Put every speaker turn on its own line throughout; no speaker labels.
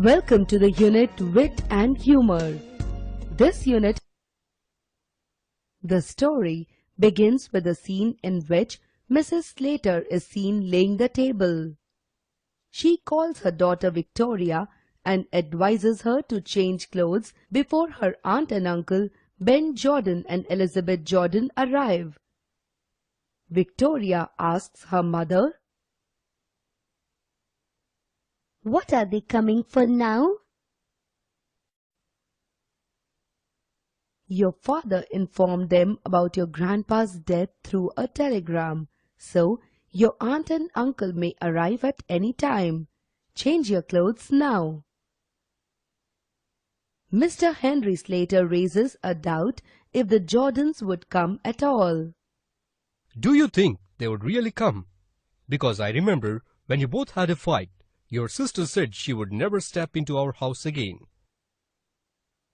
Welcome to the unit Wit and Humor. This unit, the story begins with a scene in which Mrs. Slater is seen laying the table. She calls her daughter Victoria and advises her to change clothes before her aunt and uncle Ben Jordan and Elizabeth Jordan arrive. Victoria asks her mother,
"What are they coming for now?"
"Your father informed them about your grandpa's death through a telegram, so your aunt and uncle may arrive at any time. Change your clothes now." Mr. Henry Slater raises a doubt if the Jordans would come at all.
"Do you think they would really come? Because I remember when you both had a fight, your sister said she would never step into our house again."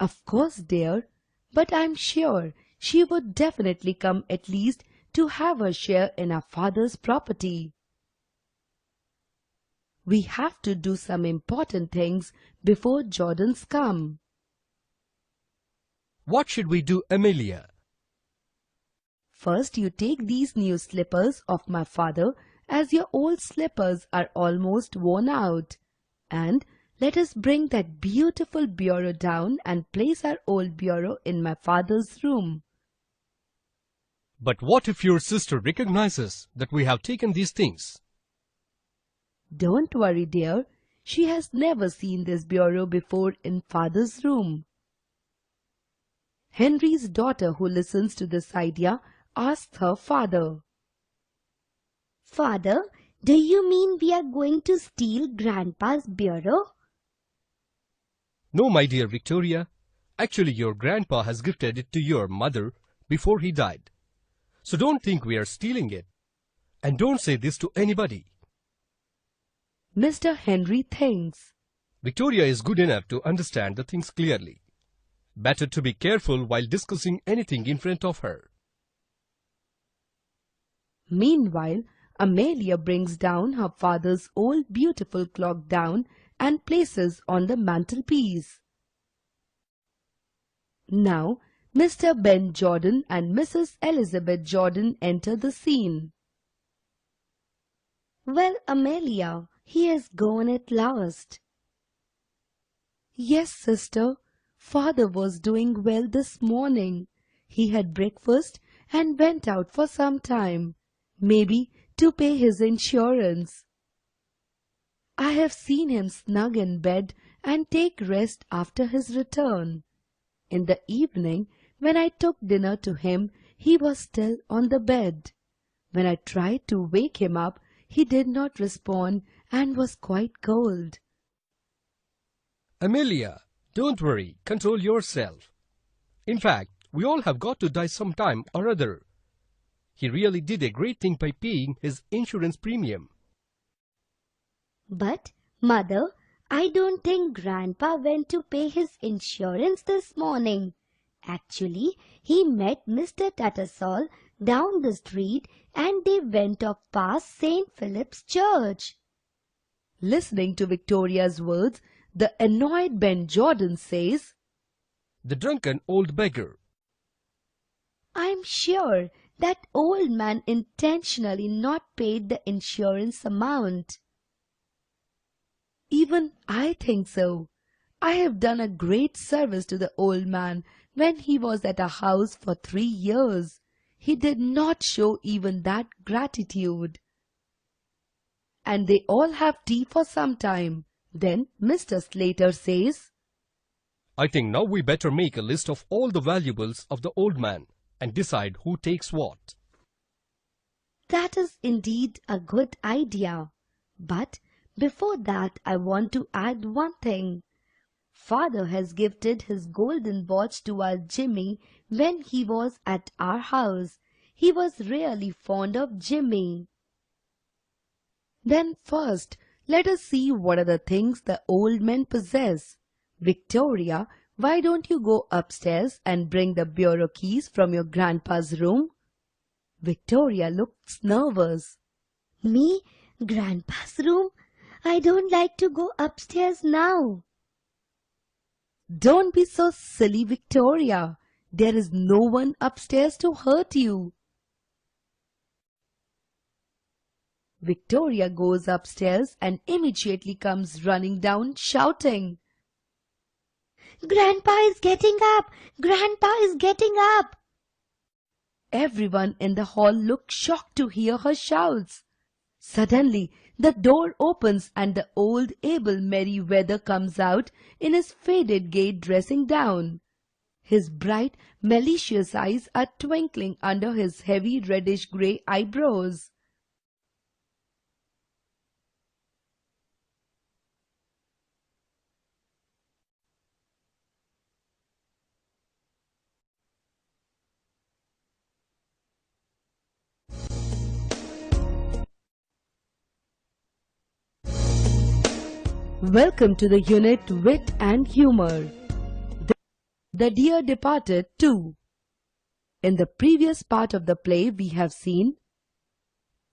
"Of course, dear, but I'm sure she would definitely come at least to have her share in our father's property. We have to do some important things before Jordans come."
"What should we do, Amelia?"
"First you take these new slippers of my father, as your old slippers are almost worn out. And let us bring that beautiful bureau down and place our old bureau in my father's room."
"But what if your sister recognizes that we have taken these things?"
"Don't worry, dear. She has never seen this bureau before in father's room." Henry's daughter, who listens to this idea, asks her father,
"Father, do you mean we are going to steal Grandpa's bureau?"
"No, my dear Victoria. Actually, your grandpa has gifted it to your mother before he died. So don't think we are stealing it. And don't say this to anybody."
Mr. Henry thinks.
Victoria is good enough to understand the things clearly. Better to be careful while discussing anything in front of her.
Meanwhile, Amelia brings down her father's old beautiful clock down and places on the mantelpiece. Now, Mr. Ben Jordan and Mrs. Elizabeth Jordan enter the scene.
"Well, Amelia, he has gone at last."
"Yes, sister. Father was doing well this morning. He had breakfast and went out for some time, maybe to pay his insurance. I have seen him snug in bed and take rest after his return. In the evening, when I took dinner to him, he was still on the bed. When I tried to wake him up, he did not respond and was quite cold."
Amelia, don't worry. Control yourself. In fact, we all have got to die sometime or other. He really did a great thing by paying his insurance premium."
"But, Mother, I don't think Grandpa went to pay his insurance this morning. Actually, he met Mr. Tattersall down the street and they went off past St. Philip's Church."
Listening to Victoria's words, the annoyed Ben Jordan says,
"The drunken old beggar."
"I'm sure that old man intentionally not paid the insurance amount."
"Even I think so. I have done a great service to the old man when he was at our house for 3 years. He did not show even that gratitude." And they all have tea for some time. Then Mr. Slater says,
"I think now we better make a list of all the valuables of the old man and decide who takes what."
"That is indeed a good idea. But before that I want to add one thing. Father has gifted his golden watch to our Jimmy when he was at our house. He was really fond of Jimmy."
"Then first, let us see what are the things the old men possess. Victoria, why don't you go upstairs and bring the bureau keys from your grandpa's room?" Victoria looks nervous.
"Me? Grandpa's room? I don't like to go upstairs now.
Don't be so silly, Victoria. There is no one upstairs to hurt you. Victoria goes upstairs and immediately comes running down shouting,
Grandpa is getting up! Grandpa is getting up!
Everyone in the hall looks shocked to hear her shouts. Suddenly, the door opens and the old Abel Merriweather comes out in his faded gay dressing gown. His bright, malicious eyes are twinkling under his heavy reddish-grey eyebrows. Welcome to the unit Wit and Humor. The Dear Departed 2. In the previous part of the play we have seen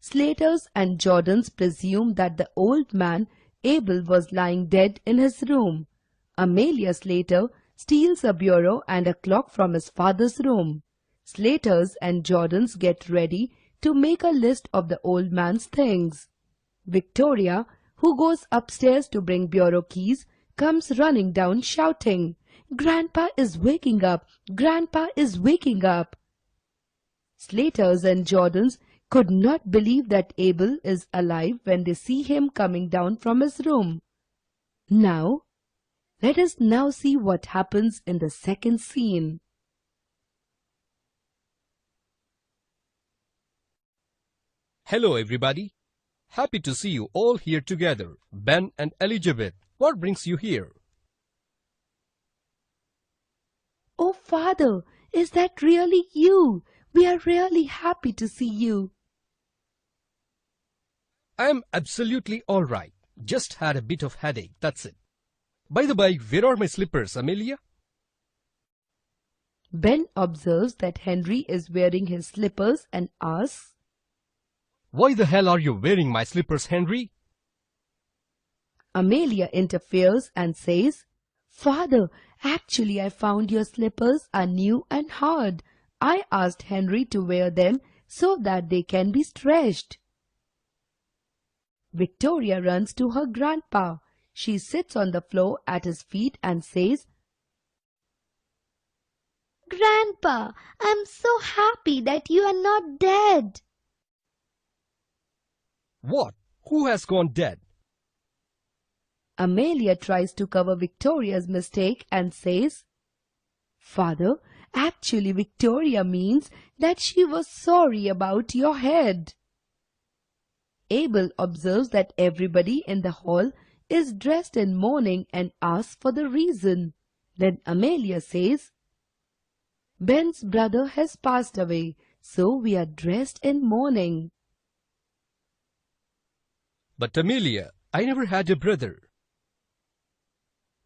Slaters and Jordans presume that the old man Abel was lying dead in his room. Amelia Slater steals a bureau and a clock from his father's room. Slaters and Jordans get ready to make a list of the old man's things. Victoria, who goes upstairs to bring bureau keys, comes running down shouting, Grandpa is waking up! Grandpa is waking up! Slaters and Jordans could not believe that Abel is alive when they see him coming down from his room. Now, let us now see what happens in the second scene.
Hello everybody. Happy to see you all here together. Ben and Elizabeth, what brings you here?
Oh, Father, is that really you? We are really happy to see you.
I am absolutely all right. Just had a bit of headache, that's it. By the by, where are my slippers, Amelia?
Ben observes that Henry is wearing his slippers and asks,
Why the hell are you wearing my slippers, Henry?
Amelia interferes and says, Father, actually I found your slippers are new and hard. I asked Henry to wear them so that they can be stretched. Victoria runs to her grandpa. She sits on the floor at his feet and says,
Grandpa, I'm so happy that you are not dead.
What? Who has gone dead?
Amelia tries to cover Victoria's mistake and says, Father, actually Victoria means that she was sorry about your head. Abel observes that everybody in the hall is dressed in mourning and asks for the reason. Then Amelia says, Ben's brother has passed away, so we are dressed in mourning.
But Amelia, I never had a brother.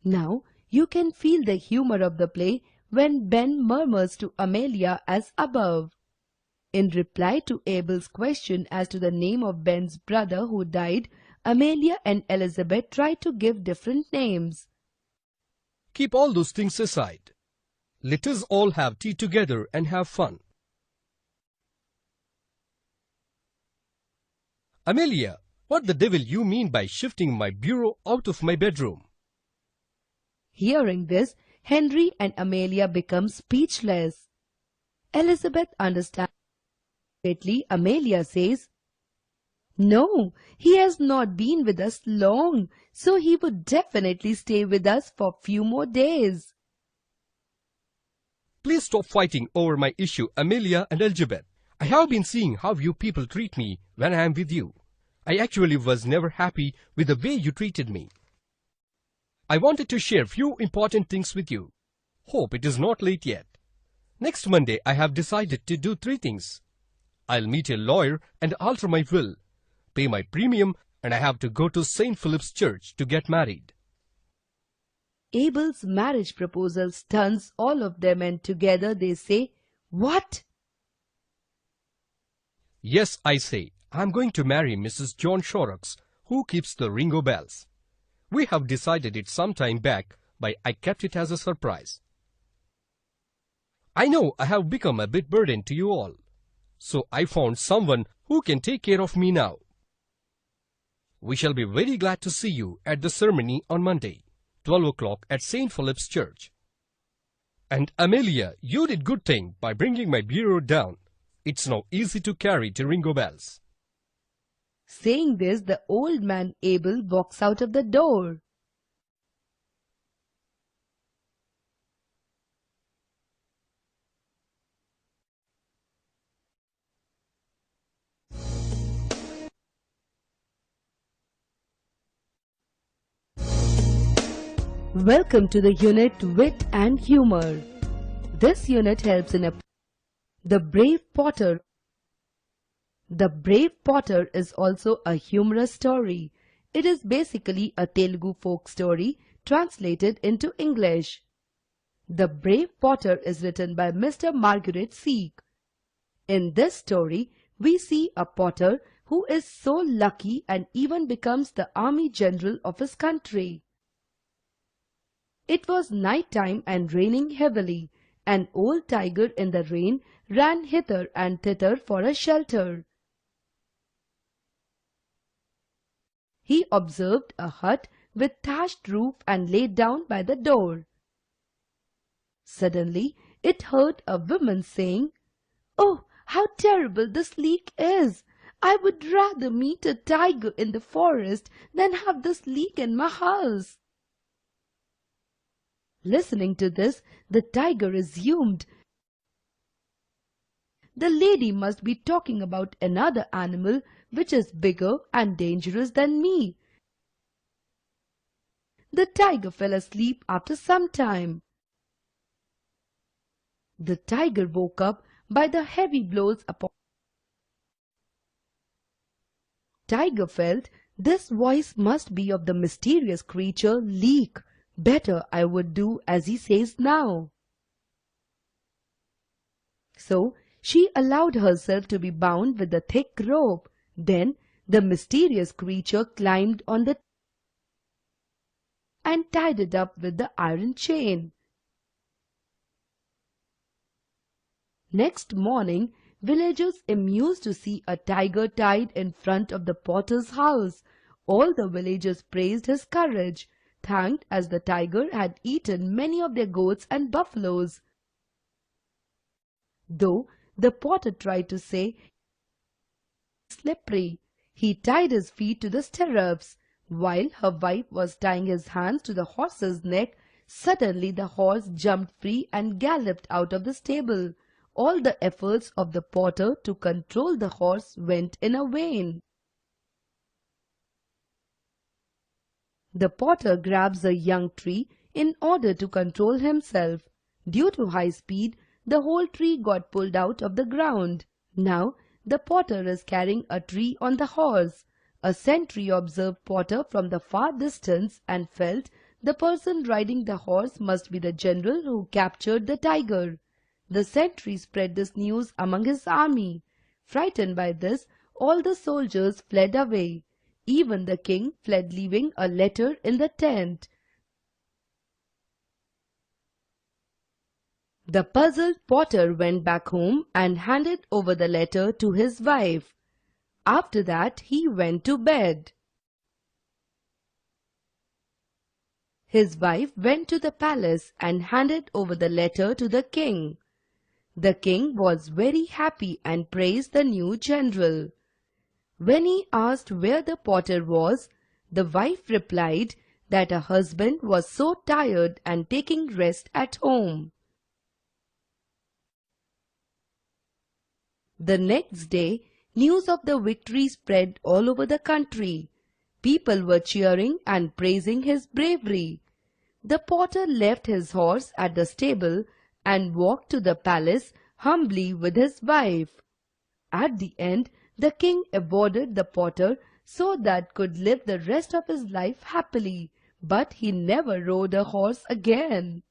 Now you can feel the humor of the play when Ben murmurs to Amelia as above. In reply to Abel's question as to the name of Ben's brother who died, Amelia and Elizabeth try to give different names.
Keep all those things aside. Let us all have tea together and have fun. Amelia, what the devil you mean by shifting my bureau out of my bedroom?
Hearing this, Henry and Amelia become speechless. Elizabeth understands. Immediately, Amelia says, No, he has not been with us long, so he would definitely stay with us for a few more days.
Please stop fighting over my issue, Amelia and Elizabeth. I have been seeing how you people treat me when I am with you. I actually was never happy with the way you treated me. I wanted to share few important things with you. Hope it is not late yet. Next Monday I have decided to do 3 things. I'll meet a lawyer and alter my will, pay my premium, and I have to go to St. Philip's Church to get married.
Abel's marriage proposal stuns all of them and together they say, What?
Yes, I say, I'm going to marry Mrs. John Shorrocks, who keeps the Ringo bells. We have decided it some time back, but I kept it as a surprise. I know I have become a bit burden to you all, so I found someone who can take care of me now. We shall be very glad to see you at the ceremony on Monday, 12 o'clock at St. Philip's Church. And Amelia, you did good thing by bringing my bureau down. It's now easy to carry to Ringo bells.
Saying this, the old man Abel walks out of the door. Welcome to the unit Wit and Humor. This unit helps in The Brave Potter. The Brave Potter is also a humorous story. It is basically a Telugu folk story translated into English. The Brave Potter is written by Mr. Margaret Seek. In this story, we see a potter who is so lucky and even becomes the army general of his country. It was night time and raining heavily. An old tiger in the rain ran hither and thither for a shelter. He observed a hut with thatched roof and lay down by the door. Suddenly, it heard a woman saying, "Oh, how terrible this leak is! I would rather meet a tiger in the forest than have this leak in my house." Listening to this, the tiger assumed the lady must be talking about another animal which is bigger and dangerous than me. The tiger fell asleep after some time. The tiger woke up by the heavy blows upon. Tiger felt this voice must be of the mysterious creature Leek. Better I would do as he says now. So she allowed herself to be bound with a thick rope. Then the mysterious creature climbed on the and tied it up with the iron chain. Next morning, villagers amused to see a tiger tied in front of the potter's house. All the villagers praised his courage, thanked as the tiger had eaten many of their goats and buffaloes. Though the potter tried to say slippery, he tied his feet to the stirrups. While her wife was tying his hands to the horse's neck, suddenly the horse jumped free and galloped out of the stable. All the efforts of the potter to control the horse went in a vain. The potter grabs a young tree in order to control himself. Due to high speed, the whole tree got pulled out of the ground. Now, the potter is carrying a tree on the horse. A sentry observed Potter from the far distance and felt the person riding the horse must be the general who captured the tiger. The sentry spread this news among his army. Frightened by this, all the soldiers fled away. Even the king fled, leaving a letter in the tent. The puzzled potter went back home and handed over the letter to his wife. After that, he went to bed. His wife went to the palace and handed over the letter to the king. The king was very happy and praised the new general. When he asked where the potter was, the wife replied that her husband was so tired and taking rest at home. The next day, news of the victory spread all over the country. People were cheering and praising his bravery. The potter left his horse at the stable and walked to the palace humbly with his wife. At the end, the king awarded the potter so that could live the rest of his life happily, but he never rode a horse again.